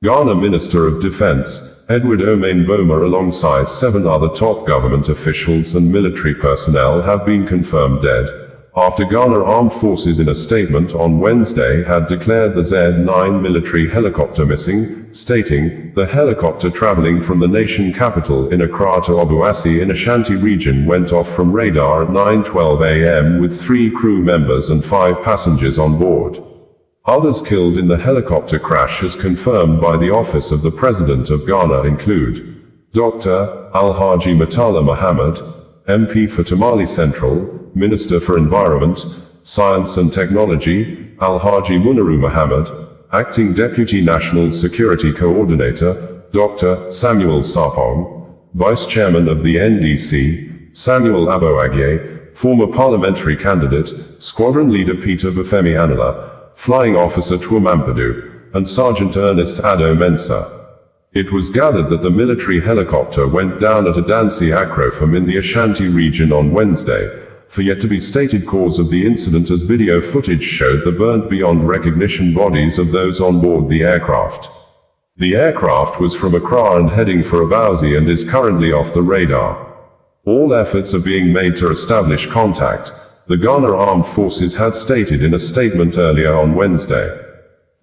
Ghana Minister of Defense, Edward Omane Boamah, alongside 7 other top government officials and military personnel, have been confirmed dead, after Ghana Armed Forces in a statement on Wednesday had declared the Z-9 military helicopter missing, stating, "The helicopter traveling from the nation capital in Accra to Obuasi in Ashanti region went off from radar at 9:12 a.m. with 3 crew members and 5 passengers on board." Others killed in the helicopter crash, as confirmed by the Office of the President of Ghana, include Dr. Alhaji Murtala Muhammad, MP for Tamale Central, Minister for Environment, Science and Technology, Alhaji Muniru Muhammad, Acting Deputy National Security Coordinator, Dr. Samuel Sarpong, Vice Chairman of the NDC, Samuel Aboagye, former parliamentary candidate, Squadron Leader Peter Bafemi Anila, Flying Officer Twumampadu, and Sergeant Ernest Ado Mensah. It was gathered that the military helicopter went down at Adansi Accra in the Ashanti region on Wednesday, for yet to be stated cause of the incident, as video footage showed the burnt beyond recognition bodies of those on board the aircraft. The aircraft was from Accra and heading for Obuasi and is currently off the radar. All efforts are being made to establish contact, the Ghana Armed Forces had stated in a statement earlier on Wednesday.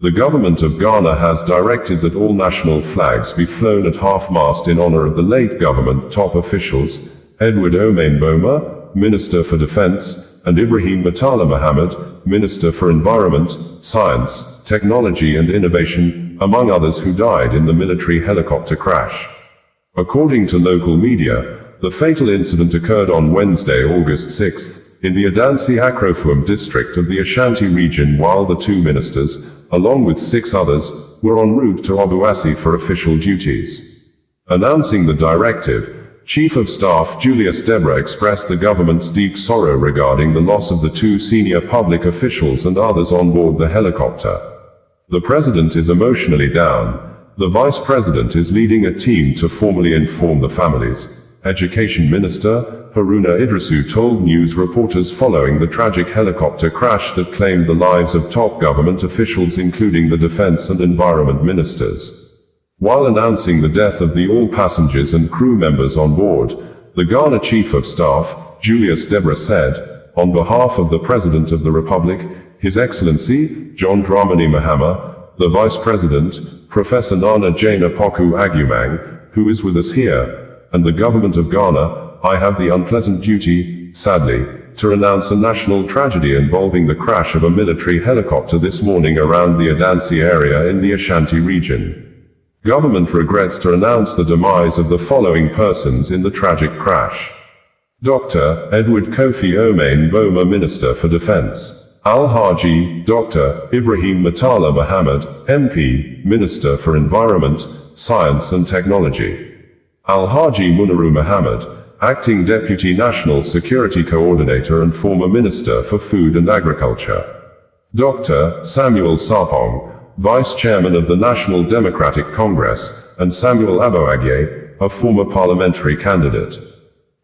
The government of Ghana has directed that all national flags be flown at half-mast in honor of the late government top officials, Edward Omane Boamah, Minister for Defense, and Ibrahim Murtala Muhammad, Minister for Environment, Science, Technology and Innovation, among others, who died in the military helicopter crash. According to local media, the fatal incident occurred on Wednesday, August 6, in the Adansi Accra district of the Ashanti region, while the 2 ministers, along with 6 others, were en route to Obuasi for official duties. Announcing the directive, Chief of Staff Julius Deborah expressed the government's deep sorrow regarding the loss of the 2 senior public officials and others on board the helicopter. The President is emotionally down. The Vice President is leading a team to formally inform the families. Education Minister Haruna Idrisu told news reporters following the tragic helicopter crash that claimed the lives of top government officials, including the Defense and Environment Ministers. While announcing the death of all passengers and crew members on board, the Ghana Chief of Staff, Julius Deborah, said, "On behalf of the President of the Republic, His Excellency, John Dramani Mahama, the Vice President, Professor Nana Jane Apoku Agumang, who is with us here, and the Government of Ghana, I have the unpleasant duty, sadly, to announce a national tragedy involving the crash of a military helicopter this morning around the Adansi area in the Ashanti region. Government regrets to announce the demise of the following persons in the tragic crash: Dr. Edward Kofi Omane Boamah, Minister for Defense; Alhaji Dr. Ibrahim Murtala Muhammad, MP, Minister for Environment, Science and Technology; Alhaji Muniru Muhammad, Acting Deputy National Security Coordinator and former Minister for Food and Agriculture; Dr. Samuel Sarpong, Vice Chairman of the National Democratic Congress, and Samuel Aboagye, a former parliamentary candidate;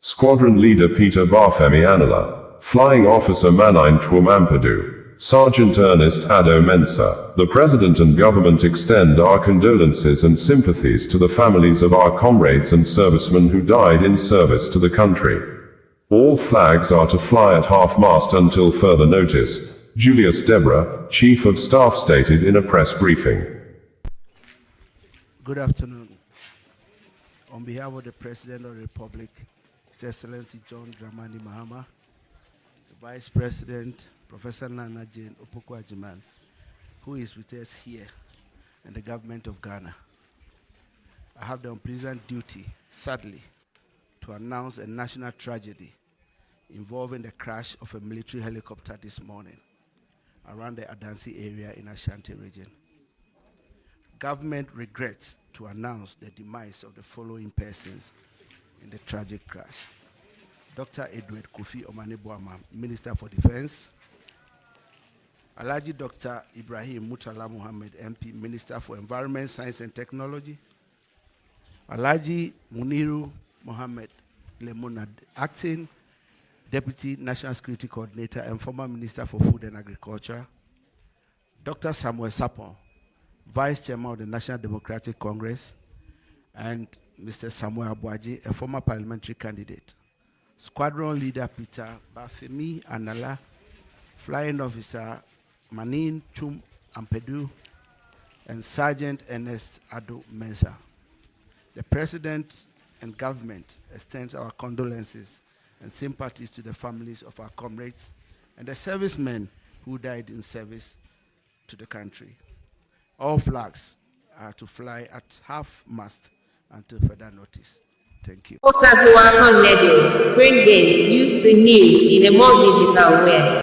Squadron Leader Peter Bafemi Anila; Flying Officer Manine Twumampadu; Sergeant Ernest Ado Mensah. The President and Government extend our condolences and sympathies to the families of our comrades and servicemen who died in service to the country. All flags are to fly at half-mast until further notice, Julius Deborah, Chief of Staff, stated in a press briefing. Good afternoon. On behalf of the President of the Republic, His Excellency John Dramani Mahama, the Vice President, Professor Nana Jane Apoku-Agumang, who is with us here, and the government of Ghana, I have the unpleasant duty, sadly, to announce a national tragedy involving the crash of a military helicopter this morning around the Adansi area in Ashanti region. Government regrets to announce the demise of the following persons in the tragic crash: Dr. Edward Kofi Omane Boamah, Minister for Defense; Alhaji Dr. Ibrahim Murtala Muhammad, MP, Minister for Environment, Science and Technology; Alhaji Muniru Muhammad Lemonad, Acting Deputy National Security Coordinator and former Minister for Food and Agriculture; Dr. Samuel Sarpong, Vice Chairman of the National Democratic Congress, and Mr. Samuel Abuaji, a former parliamentary candidate. Squadron Leader Peter Bafemi Anala, Flying Officer Manin Chum Ampedu, and Sergeant Ernest Ado Mensah. The President and government extends our condolences and sympathies to the families of our comrades and the servicemen who died in service to the country. All flags are to fly at half-mast until further notice. Thank you. Bringing you the news in a more digital way.